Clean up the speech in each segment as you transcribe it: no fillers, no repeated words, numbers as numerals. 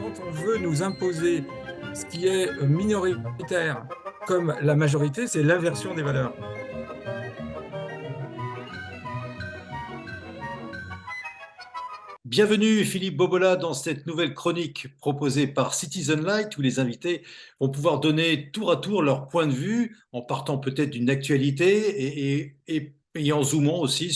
quand on veut nous imposer ce qui est minoritaire comme la majorité, c'est l'inversion des valeurs. Bienvenue Philippe Bobola dans cette nouvelle chronique proposée par Citizen Light où les invités vont pouvoir donner tour à tour leur point de vue en partant peut-être d'une actualité et en zoomant aussi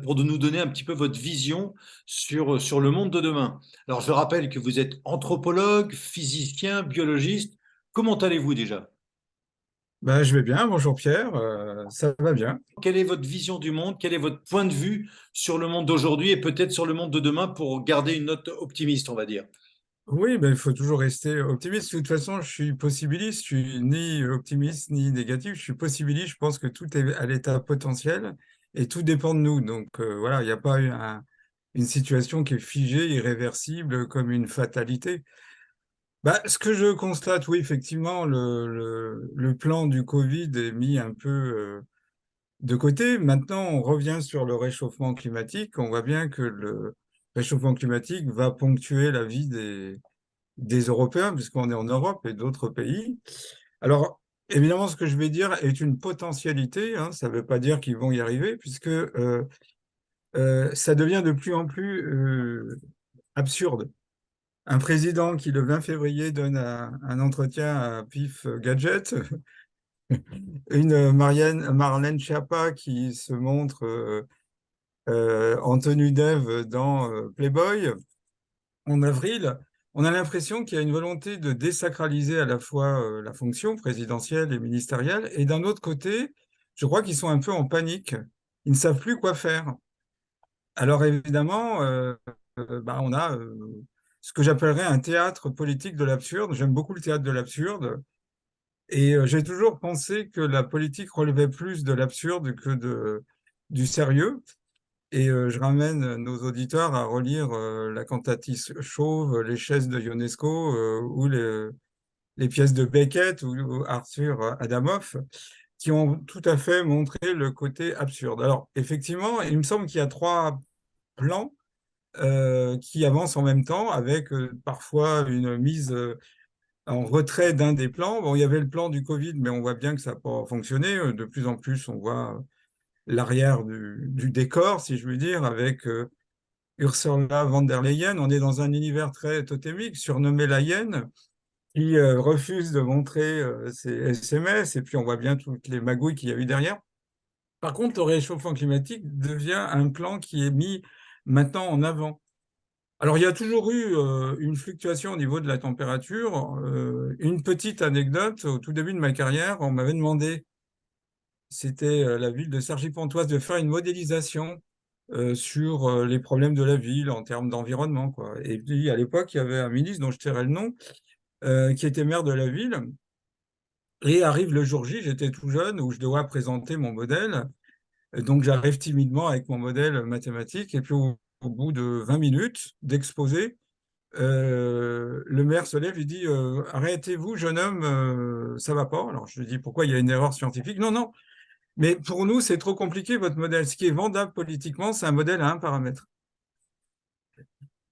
pour nous donner un petit peu votre vision sur le monde de demain. Alors je rappelle que vous êtes anthropologue, physicien, biologiste. Comment allez-vous déjà? Ben, je vais bien, bonjour Pierre, ça va bien. Quelle est votre vision du monde? Quel est votre point de vue sur le monde d'aujourd'hui et peut-être sur le monde de demain pour garder une note optimiste, on va dire? Oui, ben, il faut toujours rester optimiste. De toute façon, je suis possibiliste, je suis ni optimiste ni négatif, je suis possibiliste, je pense que tout est à l'état potentiel et tout dépend de nous. Donc voilà, il n'y a pas une situation qui est figée, irréversible, comme une fatalité. Bah, ce que je constate, oui, effectivement, le plan du Covid est mis un peu de côté. Maintenant, on revient sur le réchauffement climatique. On voit bien que le réchauffement climatique va ponctuer la vie des Européens, puisqu'on est en Europe et d'autres pays. Alors, évidemment, ce que je vais dire est une potentialité, hein. Ça ne veut pas dire qu'ils vont y arriver, puisque ça devient de plus en plus absurde. Un président qui, le 20 février, donne un entretien à Pif Gadget, une Marlène Schiappa qui se montre en tenue d'Ève dans Playboy en avril, on a l'impression qu'il y a une volonté de désacraliser à la fois la fonction présidentielle et ministérielle, et d'un autre côté, je crois qu'ils sont un peu en panique. Ils ne savent plus quoi faire. Alors évidemment, bah, on a ce que j'appellerais un théâtre politique de l'absurde. J'aime beaucoup le théâtre de l'absurde. Et j'ai toujours pensé que la politique relevait plus de l'absurde que du sérieux. Et je ramène nos auditeurs à relire La cantatrice chauve, Les chaises de Ionesco ou les pièces de Beckett ou Arthur Adamoff, qui ont tout à fait montré le côté absurde. Alors, effectivement, il me semble qu'il y a trois plans qui avancent en même temps, avec parfois une mise en retrait d'un des plans. Bon, il y avait le plan du Covid, mais on voit bien que ça n'a pas fonctionné. De plus en plus, on voit l'arrière du décor, si je puis dire, avec Ursula von der Leyen. On est dans un univers très totémique, surnommé la hyène, qui refuse de montrer ses SMS, et puis on voit bien toutes les magouilles qu'il y a eu derrière. Par contre, le réchauffement climatique devient un plan qui est mis maintenant en avant. Alors, il y a toujours eu une fluctuation au niveau de la température. Une petite anecdote, au tout début de ma carrière, on m'avait demandé, c'était la ville de Cergy-Pontoise, de faire une modélisation sur les problèmes de la ville en termes d'environnement, quoi. Et puis, à l'époque, il y avait un ministre dont je tairai le nom, qui était maire de la ville. Et arrive le jour J, j'étais tout jeune, où je dois présenter mon modèle. Donc, j'arrive timidement avec mon modèle mathématique. Et puis, au bout de 20 minutes d'exposé, le maire se lève et dit arrêtez-vous, jeune homme, ça va pas. Alors je lui dis pourquoi il y a une erreur scientifique. Non, non, mais pour nous, c'est trop compliqué votre modèle. Ce qui est vendable politiquement, c'est un modèle à un paramètre.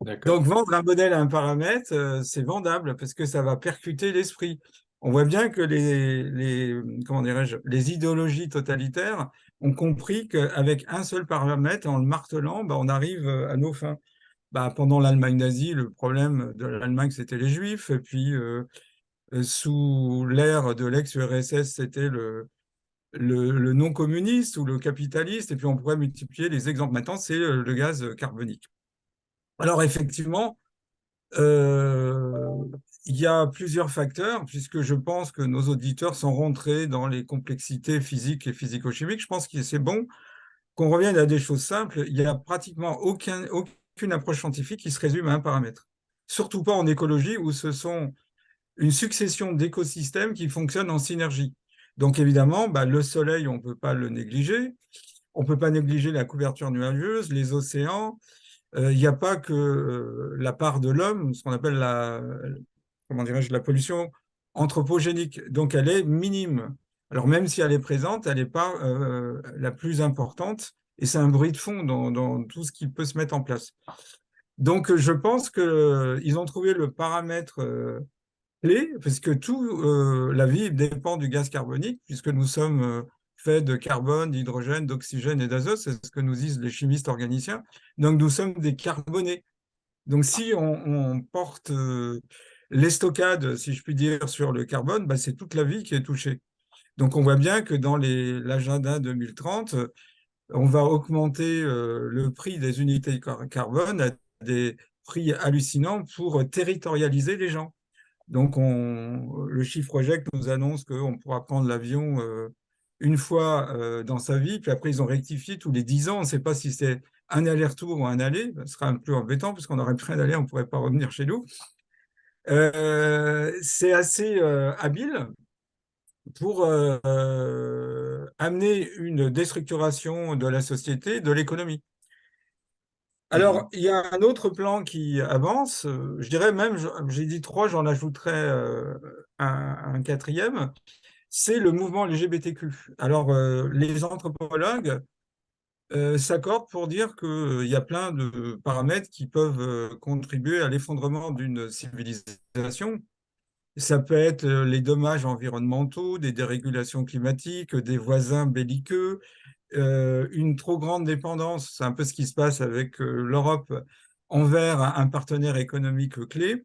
D'accord. Donc vendre un modèle à un paramètre, c'est vendable parce que ça va percuter l'esprit. On voit bien que comment dirais-je, les idéologies totalitaires ont compris qu'avec un seul paramètre, en le martelant, bah, on arrive à nos fins. Bah, pendant l'Allemagne nazie, le problème de l'Allemagne, c'était les Juifs. Et puis, sous l'ère de l'ex-URSS, c'était le non-communiste ou le capitaliste. Et puis, on pourrait multiplier les exemples. Maintenant, c'est le gaz carbonique. Alors, effectivement, euh, il y a plusieurs facteurs, puisque je pense que nos auditeurs sont rentrés dans les complexités physiques et physico-chimiques. Je pense que c'est bon qu'on revienne à des choses simples. Il n'y a pratiquement aucune approche scientifique qui se résume à un paramètre. Surtout pas en écologie où ce sont une succession d'écosystèmes qui fonctionnent en synergie. Donc évidemment, bah, le soleil, on ne peut pas le négliger. On ne peut pas négliger la couverture nuageuse, les océans. Il n'y a pas que la part de l'homme, ce qu'on appelle comment dirais-je, la pollution anthropogénique. Donc elle est minime. Alors même si elle est présente, elle n'est pas la plus importante. Et c'est un bruit de fond dans tout ce qui peut se mettre en place. Donc, je pense qu'ils ont trouvé le paramètre clé, parce que la vie dépend du gaz carbonique, puisque nous sommes faits de carbone, d'hydrogène, d'oxygène et d'azote, c'est ce que nous disent les chimistes organiciens. Donc, nous sommes des carbonés. Donc, si on porte l'estocade, si je puis dire, sur le carbone, bah, c'est toute la vie qui est touchée. Donc, on voit bien que dans l'agenda 2030, on va augmenter le prix des unités carbone à des prix hallucinants pour territorialiser les gens. Donc, le chiffre project nous annonce qu'on pourra prendre l'avion une fois dans sa vie, puis après, ils ont rectifié tous les 10 ans. On ne sait pas si c'est un aller-retour ou un aller. Ce sera un peu embêtant, parce qu'on aurait pris un aller, on ne pourrait pas revenir chez nous. C'est assez habile pour amener une déstructuration de la société, de l'économie. Alors, Mhm. il y a un autre plan qui avance. Je dirais même, j'ai dit trois, j'en ajouterai un quatrième. C'est le mouvement LGBTQ. Alors, les anthropologues s'accordent pour dire qu'il y a plein de paramètres qui peuvent contribuer à l'effondrement d'une civilisation. Ça peut être les dommages environnementaux, des dérégulations climatiques, des voisins belliqueux, une trop grande dépendance, c'est un peu ce qui se passe avec l'Europe envers un partenaire économique clé,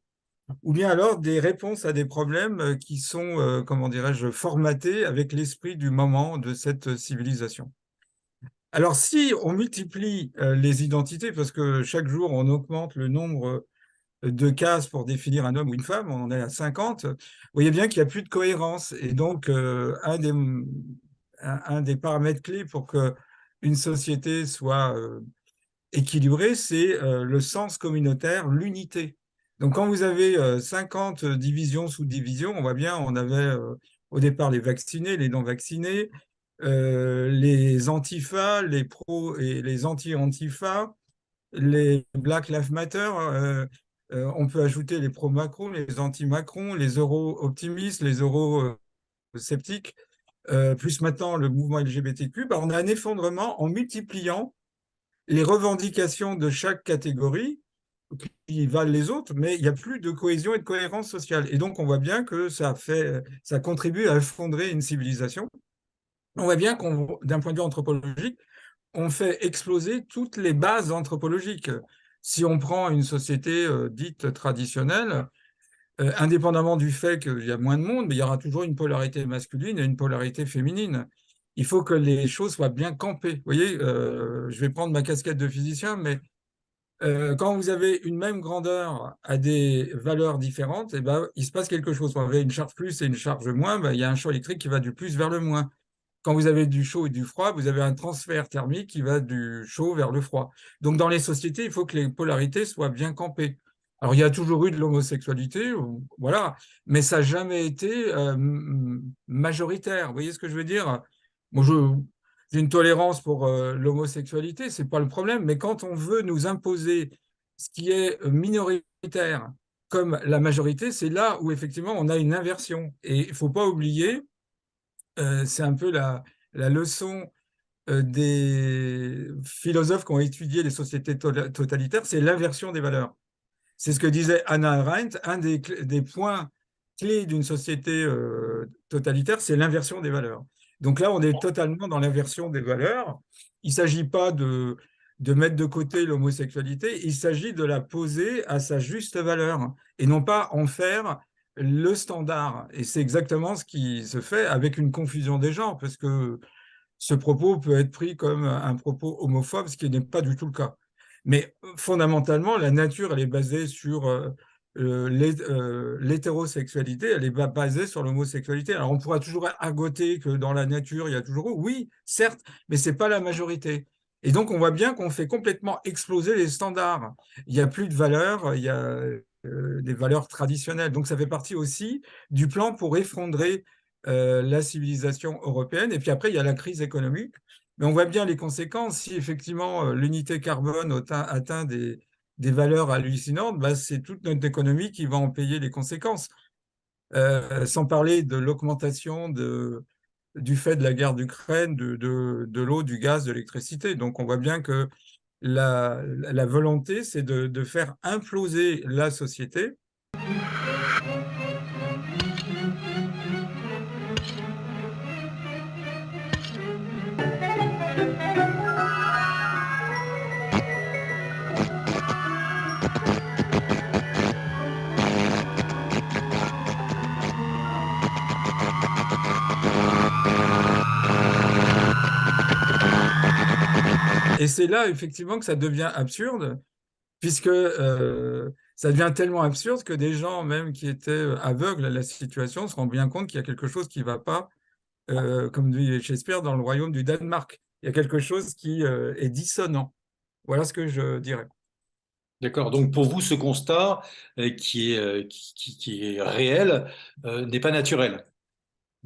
ou bien alors des réponses à des problèmes qui sont, comment dirais-je, formatés avec l'esprit du moment de cette civilisation. Alors, si on multiplie les identités, parce que chaque jour on augmente le nombre de cases pour définir un homme ou une femme, on en est à 50, vous voyez bien qu'il n'y a plus de cohérence. Et donc, un des paramètres clés pour qu'une société soit équilibrée, c'est le sens communautaire, l'unité. Donc, quand vous avez 50 divisions, sous-divisions, on voit bien, on avait au départ les vaccinés, les non-vaccinés, les antifas, les pros et les anti-antifas, les Black Lives Matter, on peut ajouter les pro-Macron, les anti-Macron, les euro-optimistes, les euro-sceptiques, plus maintenant le mouvement LGBTQ. Bah, on a un effondrement en multipliant les revendications de chaque catégorie qui valent les autres, mais il n'y a plus de cohésion et de cohérence sociale. Et donc, on voit bien que ça contribue à effondrer une civilisation. On voit bien d'un point de vue anthropologique, on fait exploser toutes les bases anthropologiques. Si on prend une société dite traditionnelle, indépendamment du fait qu'il y a moins de monde, mais il y aura toujours une polarité masculine et une polarité féminine. Il faut que les choses soient bien campées. Vous voyez, je vais prendre ma casquette de physicien, mais quand vous avez une même grandeur à des valeurs différentes, eh ben, il se passe quelque chose. Quand vous avez une charge plus et une charge moins, ben, il y a un champ électrique qui va du plus vers le moins. Quand vous avez du chaud et du froid, vous avez un transfert thermique qui va du chaud vers le froid. Donc, dans les sociétés, il faut que les polarités soient bien campées. Alors, il y a toujours eu de l'homosexualité, voilà, mais ça n'a jamais été majoritaire. Vous voyez ce que je veux dire? Moi, j'ai une tolérance pour l'homosexualité, c'est pas le problème, mais quand on veut nous imposer ce qui est minoritaire comme la majorité, c'est là où effectivement on a une inversion. Et il ne faut pas oublier, c'est un peu la leçon des philosophes qui ont étudié les sociétés totalitaires, c'est l'inversion des valeurs. C'est ce que disait Hannah Arendt, un des points clés d'une société totalitaire, c'est l'inversion des valeurs. Donc là, on est totalement dans l'inversion des valeurs. Il ne s'agit pas de mettre de côté l'homosexualité, il s'agit de la poser à sa juste valeur et non pas en faire le standard. Et c'est exactement ce qui se fait avec une confusion des genres, parce que ce propos peut être pris comme un propos homophobe, ce qui n'est pas du tout le cas. Mais fondamentalement, la nature, elle est basée sur l'hétérosexualité, elle est basée sur l'homosexualité. Alors on pourra toujours argoter que dans la nature, il y a toujours... Oui, certes, mais ce n'est pas la majorité. Et donc on voit bien qu'on fait complètement exploser les standards. Il n'y a plus de valeurs, il y a des valeurs traditionnelles. Donc ça fait partie aussi du plan pour effondrer la civilisation européenne. Et puis après, il y a la crise économique. Mais on voit bien les conséquences. Si effectivement l'unité carbone atteint des valeurs hallucinantes, bah, c'est toute notre économie qui va en payer les conséquences. Sans parler de l'augmentation du fait de la guerre d'Ukraine, de l'eau, du gaz, de l'électricité. Donc on voit bien que la volonté, c'est de faire imploser la société. Et c'est là, effectivement, que ça devient absurde, puisque ça devient tellement absurde que des gens, même qui étaient aveugles à la situation, se rendent bien compte qu'il y a quelque chose qui ne va pas, comme dit Shakespeare, dans le royaume du Danemark. Il y a quelque chose qui est dissonant. Voilà ce que je dirais. D'accord. Donc pour vous, ce constat qui est réel n'est pas naturel.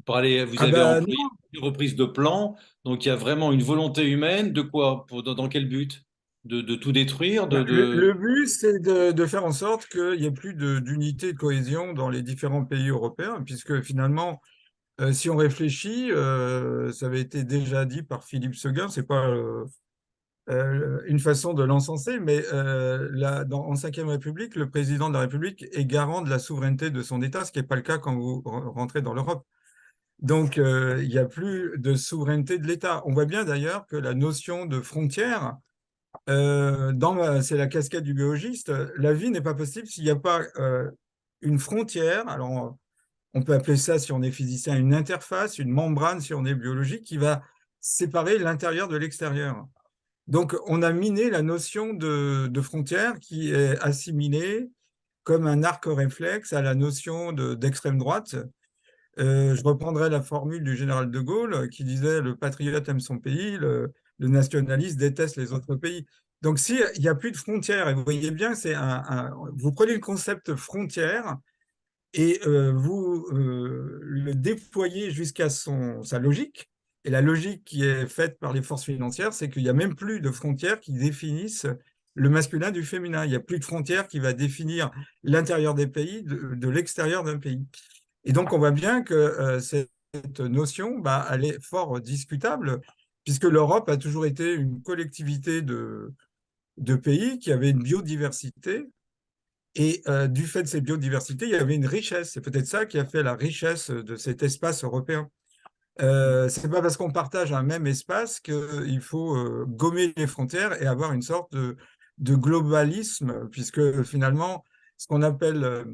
Vous Ah avez ben employé non, une reprise de plan, donc il y a vraiment une volonté humaine de quoi? Dans quel but? De tout détruire, ben, le but, c'est de faire en sorte qu'il n'y ait plus d'unité, de cohésion dans les différents pays européens, puisque finalement, si on réfléchit, ça avait été déjà dit par Philippe Seguin, c'est pas une façon de l'encenser, mais en Cinquième République, le président de la République est garant de la souveraineté de son État, ce qui n'est pas le cas quand vous rentrez dans l'Europe. Donc, il n'y a plus de souveraineté de l'État. On voit bien d'ailleurs que la notion de frontière, c'est la casquette du biologiste, la vie n'est pas possible s'il n'y a pas une frontière. Alors, on peut appeler ça, si on est physicien, une interface, une membrane, si on est biologique, qui va séparer l'intérieur de l'extérieur. Donc, on a miné la notion de frontière qui est assimilée comme un arc réflexe à la notion d'extrême droite. Je reprendrai la formule du général de Gaulle qui disait le patriote aime son pays, le nationaliste déteste les autres pays. Donc, s'il n'y a plus de frontières, et vous voyez bien, vous prenez le concept frontière et vous le déployez jusqu'à sa logique. Et la logique qui est faite par les forces financières, c'est qu'il n'y a même plus de frontières qui définissent le masculin du féminin. Il n'y a plus de frontières qui va définir l'intérieur des pays de l'extérieur d'un pays. Et donc, on voit bien que cette notion, bah, elle est fort discutable, puisque l'Europe a toujours été une collectivité de pays qui avait une biodiversité. Et du fait de cette biodiversité, il y avait une richesse. C'est peut-être ça qui a fait la richesse de cet espace européen. C'est pas parce qu'on partage un même espace qu'il faut gommer les frontières et avoir une sorte de globalisme, puisque finalement, ce qu'on appelle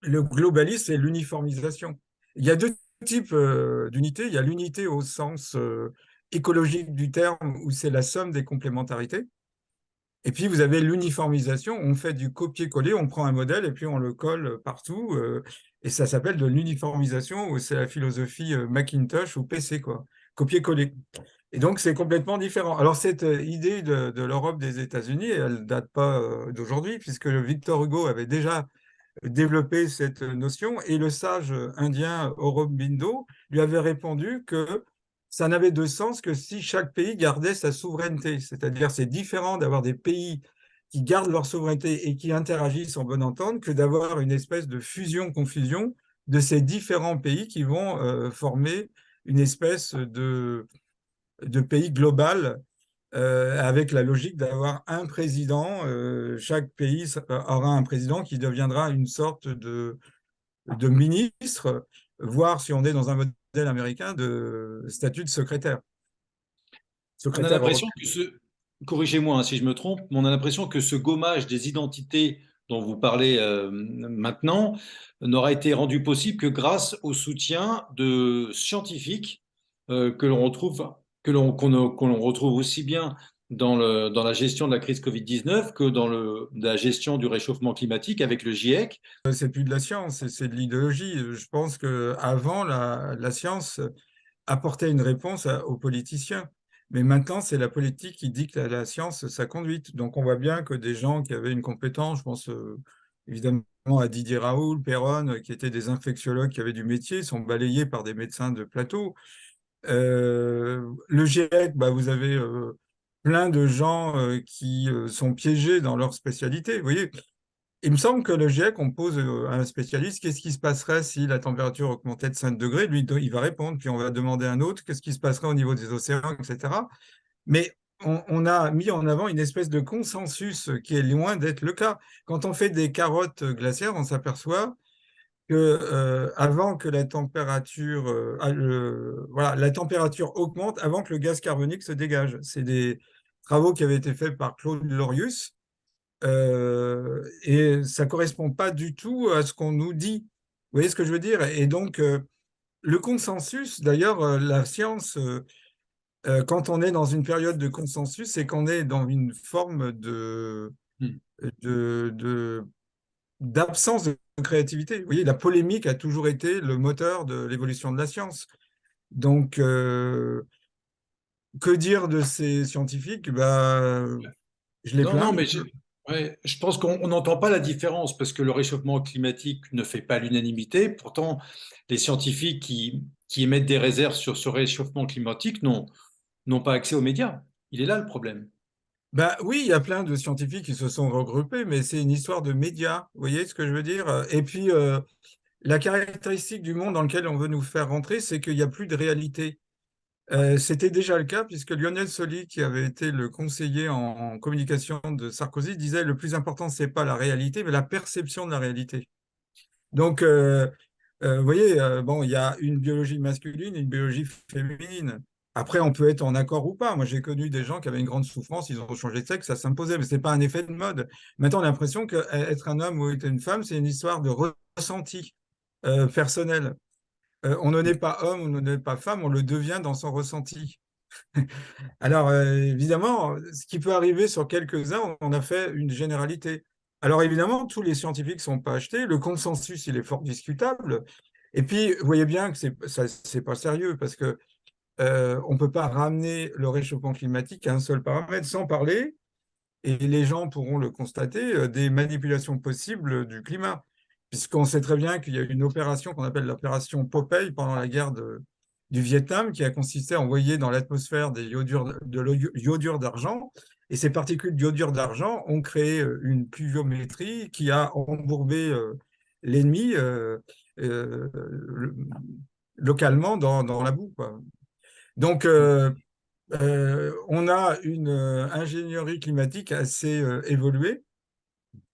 le globalisme, c'est l'uniformisation. Il y a deux types d'unités. Il y a l'unité au sens écologique du terme, où c'est la somme des complémentarités. Et puis, vous avez l'uniformisation. On fait du copier-coller, on prend un modèle et puis on le colle partout. Et ça s'appelle de l'uniformisation, ou c'est la philosophie Macintosh ou PC, quoi. Copier-coller. Et donc, c'est complètement différent. Alors, cette idée de l'Europe des États-Unis, elle ne date pas d'aujourd'hui, puisque Victor Hugo avait déjà développé cette notion, et le sage indien Aurobindo lui avait répondu que ça n'avait de sens que si chaque pays gardait sa souveraineté. C'est-à-dire, c'est différent d'avoir des pays qui gardent leur souveraineté et qui interagissent en bonne entente que d'avoir une espèce de fusion-confusion de ces différents pays qui vont former une espèce de pays global avec la logique d'avoir un président. Chaque pays aura un président qui deviendra une sorte de ministre, voire si on est dans un modèle américain, de statut de On a secrétaire l'impression européen. que corrigez-moi hein, si je me trompe, mais on a l'impression que ce gommage des identités dont vous parlez maintenant n'aura été rendu possible que grâce au soutien de scientifiques que l'on retrouve, qu'on retrouve aussi bien dans la gestion de la crise Covid-19 que dans la gestion du réchauffement climatique avec le GIEC. C'est plus de la science, c'est de l'idéologie. Je pense qu'avant, la science apportait une réponse aux politiciens. Mais maintenant, c'est la politique qui dicte à la science sa conduite. Donc, on voit bien que des gens qui avaient une compétence, je pense évidemment à Didier Raoult, Perron, qui étaient des infectiologues qui avaient du métier, sont balayés par des médecins de plateau. Le GIEC, bah, vous avez plein de gens qui sont piégés dans leur spécialité. Vous voyez, il me semble que le GIEC, on pose à un spécialiste qu'est-ce qui se passerait si la température augmentait de 5 degrés. Lui, il va répondre, puis on va demander à un autre qu'est-ce qui se passerait au niveau des océans, etc. Mais on a mis en avant une espèce de consensus qui est loin d'être le cas. Quand on fait des carottes glaciaires, on s'aperçoit que avant que la température, voilà, la température augmente avant que le gaz carbonique se dégage. C'est des travaux qui avaient été faits par Claude Lorius et ça correspond pas du tout à ce qu'on nous dit. Vous voyez ce que je veux dire? Et donc, le consensus, d'ailleurs, la science, quand on est dans une période de consensus, c'est qu'on est dans une forme Hmm. de, d'absence de créativité. Vous voyez, la polémique a toujours été le moteur de l'évolution de la science. Donc, que dire de ces scientifiques? Bah, je les Non, plains non, un mais petit peu. ouais, je pense qu'on n'entend pas la différence parce que le réchauffement climatique ne fait pas l'unanimité. Pourtant, les scientifiques qui émettent des réserves sur ce réchauffement climatique n'ont pas accès aux médias. Il est là le problème. Bah, oui, il y a plein de scientifiques qui se sont regroupés, mais c'est une histoire de médias. Vous voyez ce que je veux dire? Et puis, la caractéristique du monde dans lequel on veut nous faire rentrer, c'est qu'il n'y a plus de réalité. C'était déjà le cas puisque Lionel Solly, qui avait été le conseiller en communication de Sarkozy, disait le plus important, c'est pas la réalité, mais la perception de la réalité. Donc, vous voyez, bon, il y a une biologie masculine et une biologie féminine. Après, on peut être en accord ou pas. Moi, j'ai connu des gens qui avaient une grande souffrance, ils ont changé de sexe, ça s'imposait, mais ce n'est pas un effet de mode. Maintenant, on a l'impression qu'être un homme ou être une femme, c'est une histoire de ressenti personnel. On ne naît pas homme, on ne naît pas femme, on le devient dans son ressenti. Alors, évidemment, ce qui peut arriver sur quelques-uns, on a fait une généralité. Alors, évidemment, tous les scientifiques ne sont pas achetés. Le consensus, il est fort discutable. Et puis, vous voyez bien que c'est pas sérieux parce que on ne peut pas ramener le réchauffement climatique à un seul paramètre sans parler, et les gens pourront le constater, des manipulations possibles du climat. Puisqu'on sait très bien qu'il y a eu une opération qu'on appelle l'opération Popeye pendant la guerre du Vietnam, qui a consisté à envoyer dans l'atmosphère de l'iodure d'argent. Et ces particules d'iodure d'argent ont créé une pluviométrie qui a embourbé l'ennemi euh, localement dans la boue, quoi. Donc, on a une ingénierie climatique assez évoluée,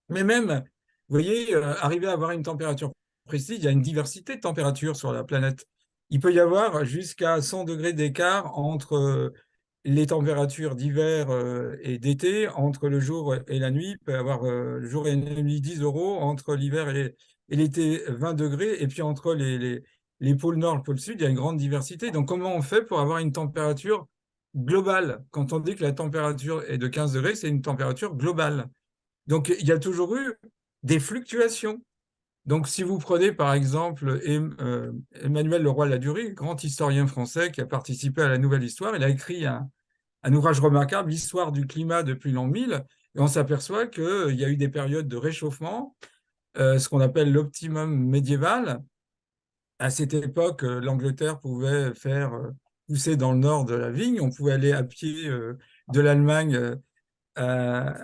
mais même, vous voyez, arriver à avoir une température précise, il y a une diversité de températures sur la planète. Il peut y avoir jusqu'à 100 degrés d'écart entre les températures d'hiver et d'été, entre le jour et la nuit. Il peut y avoir le jour et la nuit 10 euros, entre l'hiver et l'été 20 degrés, et puis entre les pôles nord et le pôle sud, il y a une grande diversité. Donc, comment on fait pour avoir une température globale? Quand on dit que la température est de 15 degrés, c'est une température globale. Donc, il y a toujours eu des fluctuations. Donc, si vous prenez par exemple Emmanuel Leroy-Ladurie, grand historien français qui a participé à la Nouvelle Histoire, il a écrit un ouvrage remarquable, L'Histoire du climat depuis l'an 1000, et on s'aperçoit qu'il y a eu des périodes de réchauffement, ce qu'on appelle l'optimum médiéval. À cette époque, l'Angleterre pouvait faire pousser dans le nord de la vigne, on pouvait aller à pied de l'Allemagne à,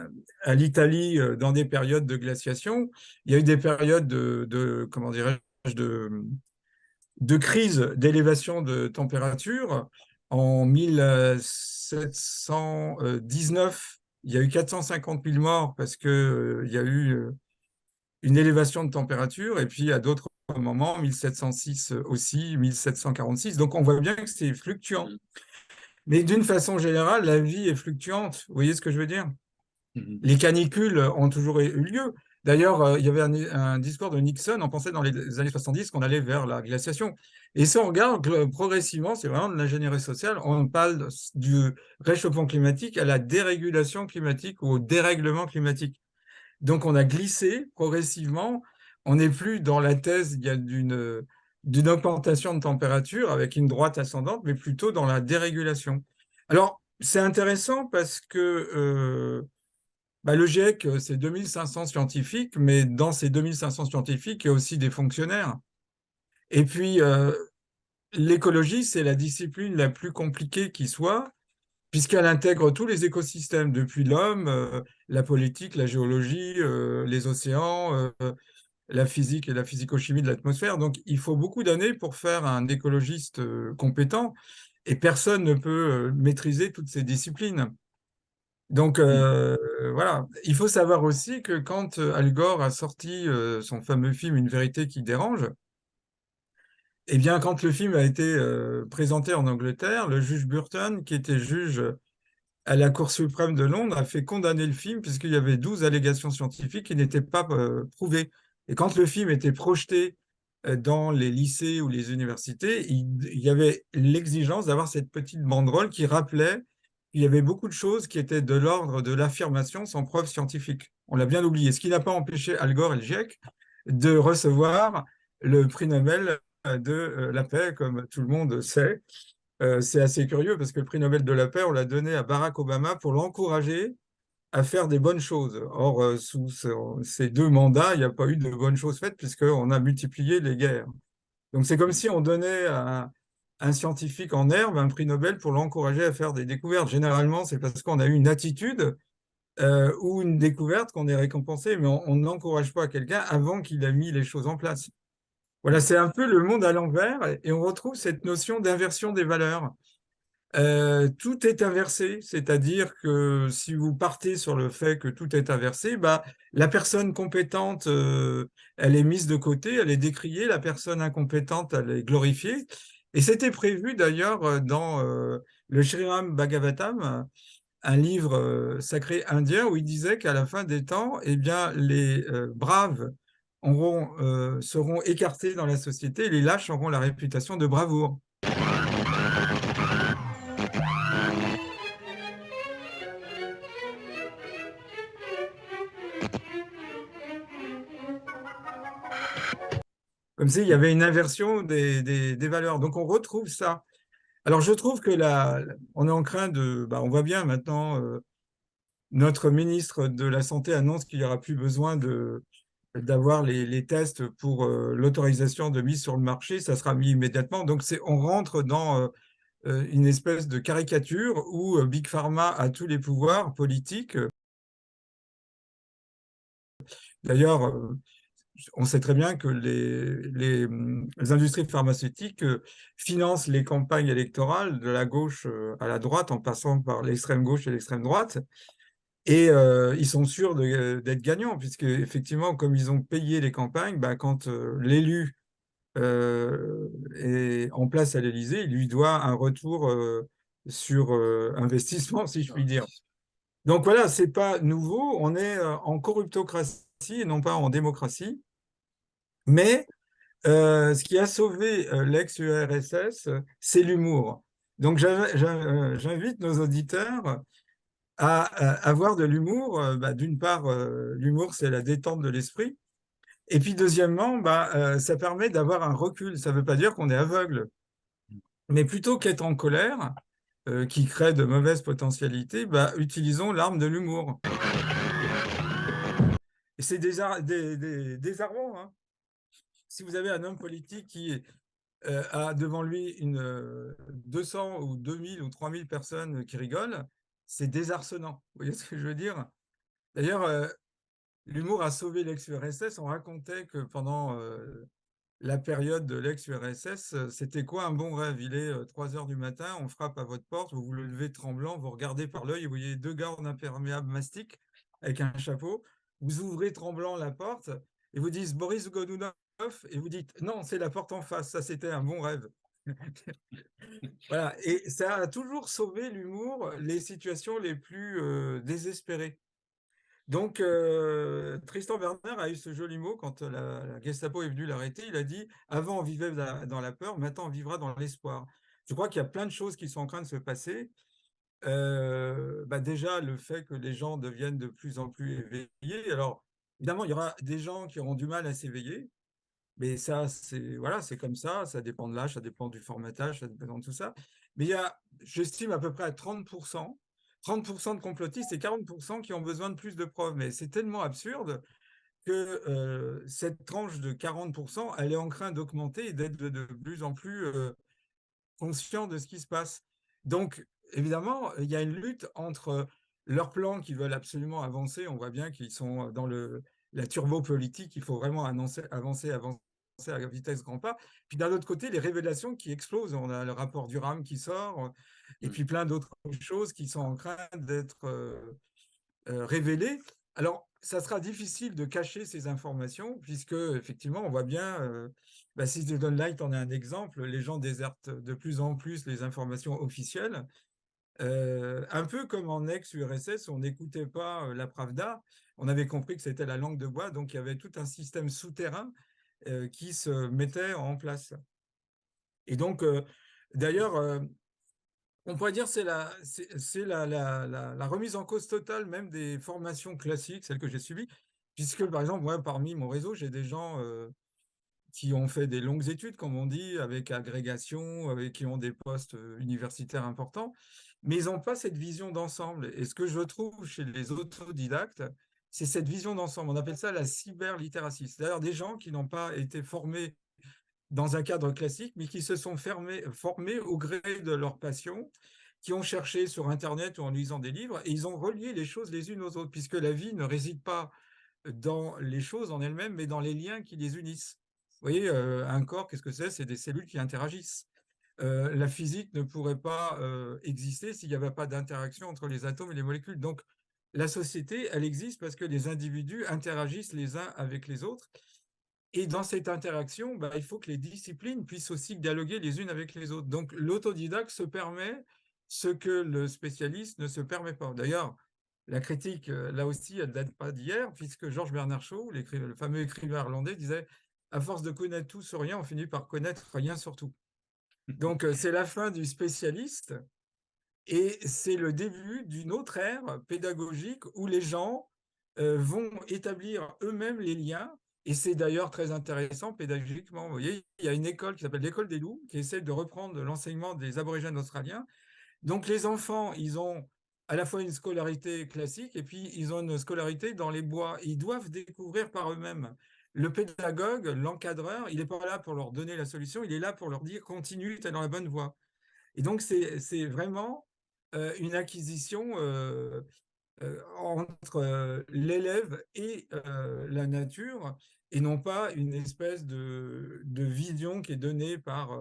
à l'Italie dans des périodes de glaciation. Il y a eu des périodes comment dirais-je, de crise d'élévation de température. En 1719, il y a eu 450 000 morts parce qu'il y a eu une élévation de température. Et puis, à d'autres moments, 1706 aussi, 1746. Donc, on voit bien que c'est fluctuant. Mais d'une façon générale, la vie est fluctuante. Vous voyez ce que je veux dire? Mhm. Les canicules ont toujours eu lieu. D'ailleurs, il y avait un discours de Nixon, on pensait dans les années 70 qu'on allait vers la glaciation. Et si on regarde progressivement, c'est vraiment de l'ingénierie sociale, on parle du réchauffement climatique à la dérégulation climatique ou au dérèglement climatique. Donc on a glissé progressivement, on n'est plus dans la thèse il y a d'une augmentation de température avec une droite ascendante, mais plutôt dans la dérégulation. Alors, c'est intéressant parce que bah, le GIEC, c'est 2500 scientifiques, mais dans ces 2500 scientifiques, il y a aussi des fonctionnaires. Et puis, l'écologie, c'est la discipline la plus compliquée qui soit, puisqu'elle intègre tous les écosystèmes, depuis l'homme, la politique, la géologie, les océans, la physique et la physico-chimie de l'atmosphère. Donc, il faut beaucoup d'années pour faire un écologiste compétent, et personne ne peut maîtriser toutes ces disciplines. Donc, voilà. Il faut savoir aussi que quand Al Gore a sorti son fameux film Une vérité qui dérange, eh bien, quand le film a été présenté en Angleterre, le juge Burton, qui était juge à la Cour suprême de Londres, a fait condamner le film puisqu'il y avait 12 allégations scientifiques qui n'étaient pas prouvées. Et quand le film était projeté dans les lycées ou les universités, il y avait l'exigence d'avoir cette petite banderole qui rappelait qu'il y avait beaucoup de choses qui étaient de l'ordre de l'affirmation sans preuve scientifique. On l'a bien oublié, ce qui n'a pas empêché Al Gore et le GIEC de recevoir le prix Nobel de la paix, comme tout le monde sait. C'est assez curieux parce que le prix Nobel de la paix, on l'a donné à Barack Obama pour l'encourager à faire des bonnes choses. Or, sous ces 2 mandats, il n'y a pas eu de bonnes choses faites puisqu'on a multiplié les guerres. Donc, c'est comme si on donnait à un scientifique en herbe un prix Nobel pour l'encourager à faire des découvertes. Généralement, c'est parce qu'on a eu une attitude ou une découverte qu'on est récompensé, mais on n'encourage pas quelqu'un avant qu'il a mis les choses en place. Voilà, c'est un peu le monde à l'envers et on retrouve cette notion d'inversion des valeurs. Tout est inversé, c'est-à-dire que si vous partez sur le fait que tout est inversé, bah, la personne compétente, elle est mise de côté, elle est décriée, la personne incompétente, elle est glorifiée. Et c'était prévu d'ailleurs dans le Srimad Bhagavatam, un livre sacré indien, où il disait qu'à la fin des temps, eh bien, les braves seront écartés dans la société et les lâches auront la réputation de bravoure. Comme s'il y avait une inversion des valeurs. Donc on retrouve ça. Alors je trouve que on est en train de... on voit bien maintenant, notre ministre de la Santé annonce qu'il n'y aura plus besoin d'avoir les tests pour l'autorisation de mise sur le marché. Ça sera mis immédiatement. Donc on rentre dans une espèce de caricature où Big Pharma a tous les pouvoirs politiques. D'ailleurs, on sait très bien que les industries pharmaceutiques financent les campagnes électorales de la gauche à la droite en passant par l'extrême gauche et l'extrême droite. Et ils sont sûrs d'être gagnants, puisque effectivement, comme ils ont payé les campagnes, quand l'élu est en place à l'Élysée, il lui doit un retour sur investissement, si je puis dire. Donc voilà, c'est pas nouveau. On est en corruptocratie et non pas en démocratie. Mais ce qui a sauvé l'ex-URSS, c'est l'humour. Donc j'invite nos auditeurs à avoir de l'humour. D'une part, l'humour, c'est la détente de l'esprit. Et puis deuxièmement, ça permet d'avoir un recul. Ça ne veut pas dire qu'on est aveugle. Mais plutôt qu'être en colère, qui crée de mauvaises potentialités, utilisons l'arme de l'humour. Et c'est désarmant, hein. Si vous avez un homme politique qui a devant lui 200 ou 2000 ou 3000 personnes qui rigolent, c'est désarçonnant. Vous voyez ce que je veux dire? D'ailleurs, l'humour a sauvé l'ex-URSS. On racontait que pendant la période de l'ex-URSS, c'était quoi un bon rêve? Il est 3 heures du matin, on frappe à votre porte, vous vous levez tremblant, vous regardez par l'œil et vous voyez 2 gars en imperméable mastic avec un chapeau. Vous ouvrez tremblant la porte et vous dites Boris Godunov et vous dites non, c'est la porte en face, ça c'était un bon rêve. Voilà, et ça a toujours sauvé l'humour, les situations les plus désespérées. Donc, Tristan Werner a eu ce joli mot quand la Gestapo est venue l'arrêter. Il a dit avant on vivait dans la peur, maintenant on vivra dans l'espoir. Je crois qu'il y a plein de choses qui sont en train de se passer. Déjà, le fait que les gens deviennent de plus en plus éveillés. Alors, évidemment, il y aura des gens qui auront du mal à s'éveiller. Mais ça, c'est comme ça dépend de l'âge, ça dépend du formatage, ça dépend de tout ça. Mais il y a, j'estime, à peu près à 30%, 30% de complotistes et 40% qui ont besoin de plus de preuves. Mais c'est tellement absurde que cette tranche de 40%, elle est en train d'augmenter et d'être de plus en plus conscient de ce qui se passe. Donc, évidemment, il y a une lutte entre leurs plans qui veulent absolument avancer. On voit bien qu'ils sont dans la turbo politique. Il faut vraiment avancer, avancer, avancer. à vitesse grand pas. Puis d'un autre côté, les révélations qui explosent. On a le rapport Durham qui sort, et puis plein d'autres choses qui sont en train d'être révélées. Alors, ça sera difficile de cacher ces informations, puisque effectivement, on voit bien, Citizen Light en est un exemple, les gens désertent de plus en plus les informations officielles. Un peu comme en ex-URSS, on n'écoutait pas la Pravda, on avait compris que c'était la langue de bois, donc il y avait tout un système souterrain qui se mettait en place. Et donc, d'ailleurs, on pourrait dire que c'est la remise en cause totale même des formations classiques, celles que j'ai suivies, puisque par exemple, moi, parmi mon réseau, j'ai des gens qui ont fait des longues études, comme on dit, avec agrégation, qui ont des postes universitaires importants, mais ils n'ont pas cette vision d'ensemble. Et ce que je trouve chez les autodidactes, c'est cette vision d'ensemble. On appelle ça la cyberlittératie. C'est-à-dire des gens qui n'ont pas été formés dans un cadre classique, mais qui se sont formés au gré de leur passion, qui ont cherché sur Internet ou en lisant des livres, et ils ont relié les choses les unes aux autres, puisque la vie ne réside pas dans les choses en elles-mêmes, mais dans les liens qui les unissent. Vous voyez, un corps, qu'est-ce que c'est? C'est des cellules qui interagissent. La physique ne pourrait pas exister s'il n'y avait pas d'interaction entre les atomes et les molécules. Donc, la société, elle existe parce que les individus interagissent les uns avec les autres. Et dans cette interaction, il faut que les disciplines puissent aussi dialoguer les unes avec les autres. Donc, l'autodidacte se permet ce que le spécialiste ne se permet pas. D'ailleurs, la critique, là aussi, elle ne date pas d'hier, puisque Georges Bernard Shaw, le fameux écrivain irlandais, disait « À force de connaître tout sur rien, on finit par connaître rien sur tout ». Donc, c'est la fin du spécialiste et c'est le début d'une autre ère pédagogique où les gens vont établir eux-mêmes les liens. Et c'est d'ailleurs très intéressant pédagogiquement. Vous voyez, il y a une école qui s'appelle l'École des loups qui essaie de reprendre l'enseignement des aborigènes australiens. Donc, les enfants, ils ont à la fois une scolarité classique et puis ils ont une scolarité dans les bois. Ils doivent découvrir par eux-mêmes. Le pédagogue, l'encadreur, il n'est pas là pour leur donner la solution, il est là pour leur dire continue, tu es dans la bonne voie. Et donc, c'est vraiment une acquisition entre l'élève et la nature, et non pas une espèce de vision qui est donnée par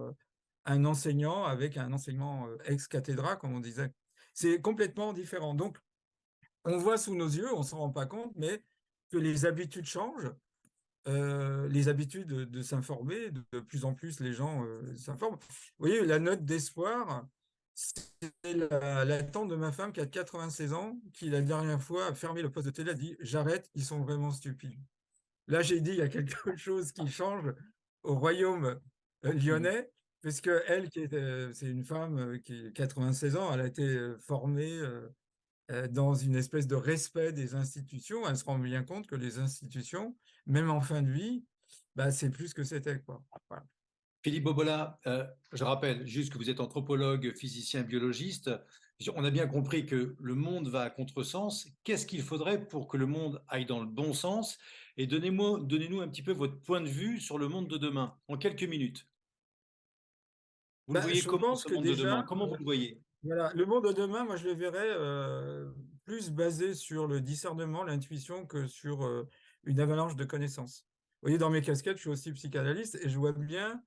un enseignant avec un enseignement ex cathedra, comme on disait. C'est complètement différent. Donc, on voit sous nos yeux, on ne s'en rend pas compte, mais que les habitudes changent, les habitudes de s'informer, de plus en plus les gens s'informent. Vous voyez, la note d'espoir, c'est la tante de ma femme qui a 96 ans, qui la dernière fois a fermé le poste de télé, a dit « J'arrête, ils sont vraiment stupides ». Là, j'ai dit, il y a quelque chose qui change au royaume lyonnais, puisque elle, c'est une femme qui a 96 ans, elle a été formée dans une espèce de respect des institutions. Elle se rend bien compte que les institutions, même en fin de vie, c'est plus ce que c'était, quoi. Voilà. Philippe Bobola, je rappelle juste que vous êtes anthropologue, physicien, biologiste. On a bien compris que le monde va à contresens. Qu'est-ce qu'il faudrait pour que le monde aille dans le bon sens? Et donnez-nous un petit peu votre point de vue sur le monde de demain, en quelques minutes. Vous le voyez Je comment, pense ce que monde de demain? déjà, Comment vous le voyez? voilà, le monde de demain, moi, je le verrais plus basé sur le discernement, l'intuition, que sur une avalanche de connaissances. Vous voyez, dans mes casquettes, je suis aussi psychanalyste et je vois bien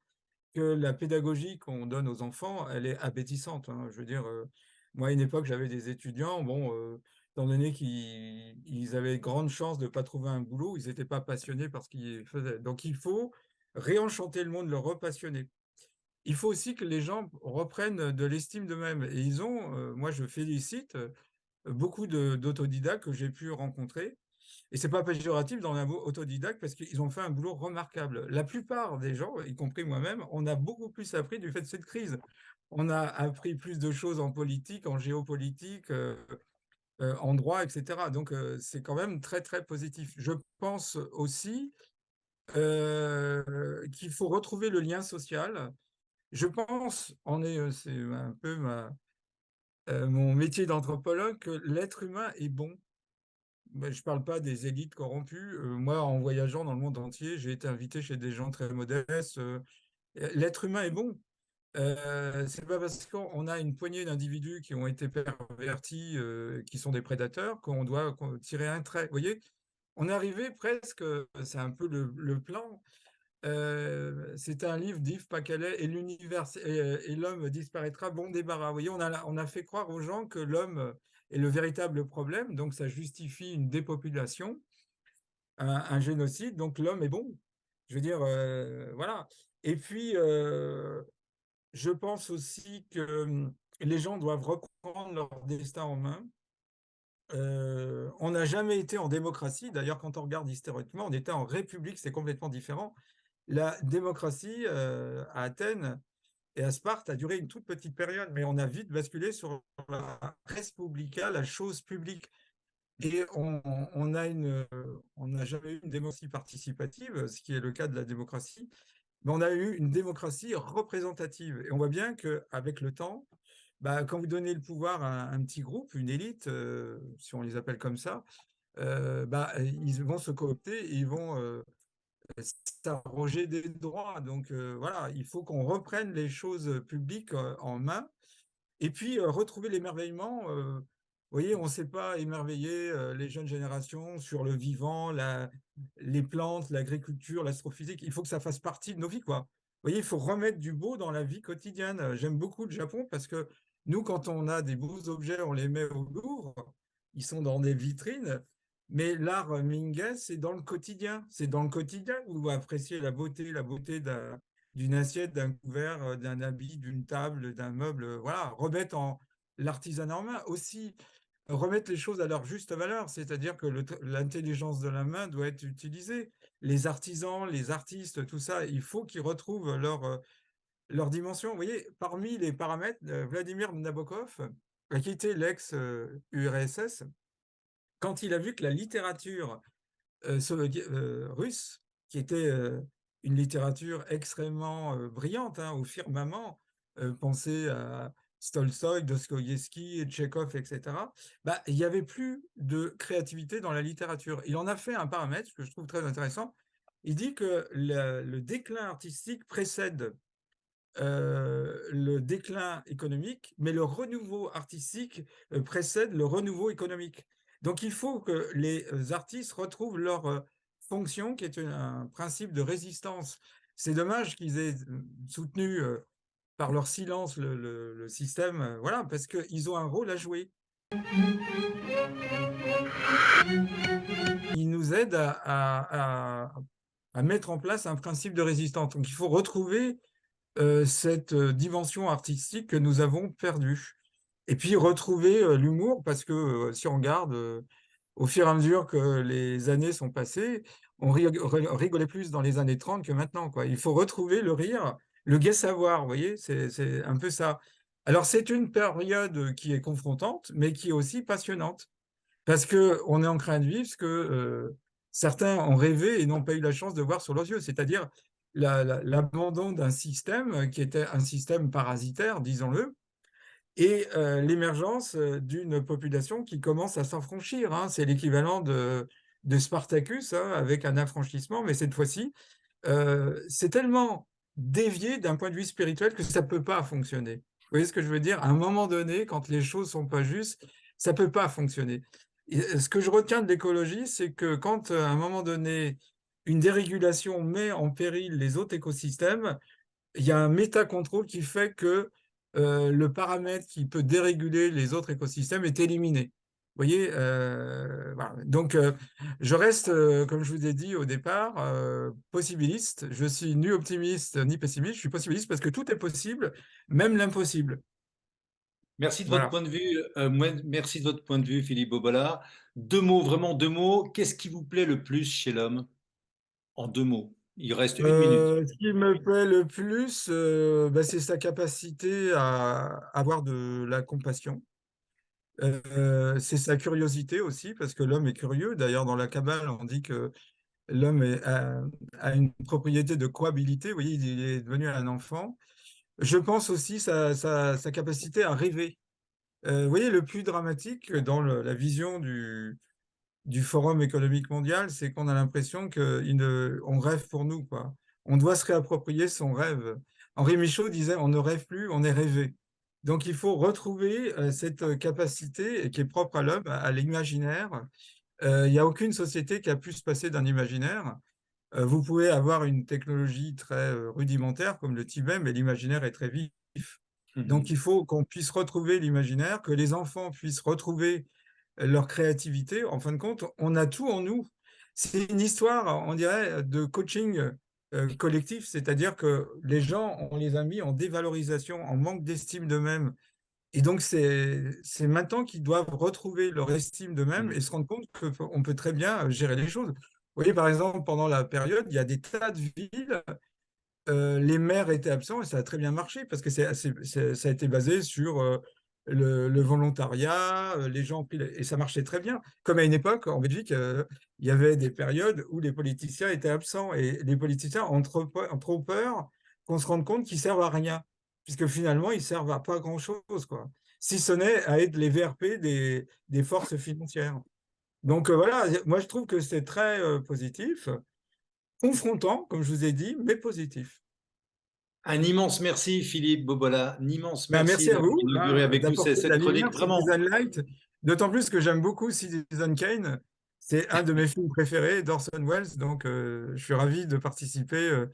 que la pédagogie qu'on donne aux enfants, elle est appétissante, hein. Je veux dire, moi, à une époque, j'avais des étudiants, bon, étant donné qu'ils avaient grande chance de ne pas trouver un boulot, ils n'étaient pas passionnés par ce qu'ils faisaient. Donc, il faut réenchanter le monde, le repassionner. Il faut aussi que les gens reprennent de l'estime d'eux-mêmes. Et ils ont, moi, je félicite beaucoup d'autodidactes que j'ai pu rencontrer. Et c'est pas péjoratif dans le mot autodidacte parce qu'ils ont fait un boulot remarquable. La plupart des gens, y compris moi-même, on a beaucoup plus appris du fait de cette crise. On a appris plus de choses en politique, en géopolitique, en droit, etc. Donc, c'est quand même très, très positif. Je pense aussi qu'il faut retrouver le lien social. Je pense, c'est un peu mon métier d'anthropologue, que l'être humain est bon. Je ne parle pas des élites corrompues. Moi, en voyageant dans le monde entier, j'ai été invité chez des gens très modestes. L'être humain est bon. C'est pas parce qu'on a une poignée d'individus qui ont été pervertis, qui sont des prédateurs, qu'on doit tirer un trait. Vous voyez, on est arrivé presque, c'est un peu le plan, C'est un livre d'Yves Pacalet, et et l'homme disparaîtra, bon débarras. Vous voyez, on a fait croire aux gens que l'homme est le véritable problème, donc ça justifie une dépopulation, un génocide, donc l'homme est bon. Je veux dire, voilà. Et puis, je pense aussi que les gens doivent reprendre leur destin en main. On n'a jamais été en démocratie. D'ailleurs, quand on regarde historiquement, on était en république, c'est complètement différent. La démocratie à Athènes et à Sparte a duré une toute petite période, mais on a vite basculé sur la res publica, la chose publique. Et on n'a jamais eu une démocratie participative, ce qui est le cas de la démocratie, mais on a eu une démocratie représentative. Et on voit bien qu'avec le temps, bah, quand vous donnez le pouvoir à un petit groupe, une élite, si on les appelle comme ça, bah, ils vont se coopter et ils vont s'arroger des droits. Donc voilà, il faut qu'on reprenne les choses publiques en main et puis retrouver l'émerveillement. Vous voyez, on ne sait pas émerveiller les jeunes générations sur le vivant, les plantes, l'agriculture, l'astrophysique. Il faut que ça fasse partie de nos vies, quoi. Vous voyez, il faut remettre du beau dans la vie quotidienne. J'aime beaucoup le Japon parce que nous, quand on a des beaux objets, on les met au Louvre. Ils sont dans des vitrines. Mais l'art Mingue, c'est dans le quotidien. C'est dans le quotidien que vous appréciez la beauté d'une assiette, d'un couvert, d'un habit, d'une table, d'un meuble. Voilà, remettre l'artisanat en main. Aussi, remettre les choses à leur juste valeur, c'est-à-dire que l'intelligence de la main doit être utilisée. Les artisans, les artistes, tout ça, il faut qu'ils retrouvent leur dimension. Vous voyez, parmi les paramètres, Vladimir Nabokov a quitté l'ex-URSS quand il a vu que la littérature russe, qui était une littérature extrêmement brillante, hein, au firmament, pensez à Tolstoï, Dostoïevski, Tchekhov, etc., bah, il n'y avait plus de créativité dans la littérature. Il en a fait un paramètre que je trouve très intéressant. Il dit que le déclin artistique précède le déclin économique, mais le renouveau artistique précède le renouveau économique. Donc il faut que les artistes retrouvent leur fonction, qui est un principe de résistance. C'est dommage qu'ils aient soutenu par leur silence le système, voilà, parce qu'ils ont un rôle à jouer. Ils nous aident à mettre en place un principe de résistance. Donc il faut retrouver cette dimension artistique que nous avons perdue. Et puis retrouver l'humour, parce que si on regarde, au fur et à mesure que les années sont passées, on rigolait plus dans les années 30 que maintenant, quoi. Il faut retrouver le rire, le gai savoir, vous voyez, c'est un peu ça. Alors c'est une période qui est confrontante, mais qui est aussi passionnante, parce qu'on est en train de vivre ce que certains ont rêvé et n'ont pas eu la chance de voir sur leurs yeux, c'est-à-dire l'abandon d'un système qui était un système parasitaire, disons-le, et l'émergence d'une population qui commence à s'affranchir, hein. C'est l'équivalent de Spartacus, hein, avec un affranchissement, mais cette fois-ci, c'est tellement dévié d'un point de vue spirituel que ça ne peut pas fonctionner. Vous voyez ce que je veux dire? À un moment donné, quand les choses ne sont pas justes, ça ne peut pas fonctionner. Et ce que je retiens de l'écologie, c'est que quand, à un moment donné, une dérégulation met en péril les autres écosystèmes, il y a un méta-contrôle qui fait que le paramètre qui peut déréguler les autres écosystèmes est éliminé. Vous voyez, voilà. Donc, je reste, comme je vous ai dit au départ, possibiliste. Je suis ni optimiste ni pessimiste. Je suis possibiliste parce que tout est possible, même l'impossible. Merci de votre Voilà. point de vue. Merci de votre point de vue, Philippe Bobola. Deux mots, vraiment deux mots. Qu'est-ce qui vous plaît le plus chez l'homme? En deux mots. Il reste une minute. Ce qui me plaît le plus, bah, c'est sa capacité à avoir de la compassion. C'est sa curiosité aussi, parce que l'homme est curieux. D'ailleurs, dans la Kabbale, on dit que l'homme a une propriété de cohabilité. Vous voyez, il est devenu un enfant. Je pense aussi sa capacité à rêver. Vous voyez, le plus dramatique dans la vision du Forum économique mondial, c'est qu'on a l'impression qu'on rêve pour nous, quoi. On doit se réapproprier son rêve. Henri Michaud disait, on ne rêve plus, on est rêvé. Donc il faut retrouver cette capacité qui est propre à l'homme, à l'imaginaire. Il n'y a aucune société qui a pu se passer d'un imaginaire. Vous pouvez avoir une technologie très rudimentaire comme le Tibet, mais l'imaginaire est très vif. Donc, Mhm. il faut qu'on puisse retrouver l'imaginaire, que les enfants puissent retrouver leur créativité. En fin de compte, on a tout en nous. C'est une histoire, on dirait, de coaching collectif, c'est-à-dire que les gens, on les a mis en dévalorisation, en manque d'estime d'eux-mêmes. Et donc, c'est maintenant qu'ils doivent retrouver leur estime d'eux-mêmes et Mhm. se rendre compte qu'on peut très bien gérer les choses. Vous voyez, par exemple, pendant la période, il y a des tas de villes, les maires étaient absents et ça a très bien marché parce que ça a été basé sur le volontariat, les gens et ça marchait très bien. Comme à une époque, en Belgique, il y avait des périodes où les politiciens étaient absents et les politiciens ont trop peur qu'on se rende compte qu'ils servent à rien, puisque finalement, ils servent à pas grand-chose, quoi. Si ce n'est à être les VRP des forces financières. Donc voilà, moi je trouve que c'est très positif, confrontant, comme je vous ai dit, mais positif. Un immense merci, Philippe Bobola. Un immense Ben, merci merci à d'avoir vous inauguré hein, avec nous d'apporter de cette la chronique. lumière, Vraiment, Citizen Light. D'autant plus que j'aime beaucoup Citizen Kane. C'est un de mes films préférés d'Orson Welles. Donc, je suis ravi de participer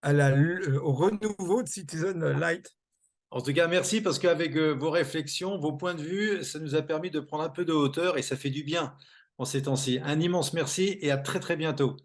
au renouveau de Citizen Light. en tout cas, merci parce qu'avec vos réflexions, vos points de vue, ça nous a permis de prendre un peu de hauteur et ça fait du bien en ces temps-ci. Un immense merci et à très très bientôt.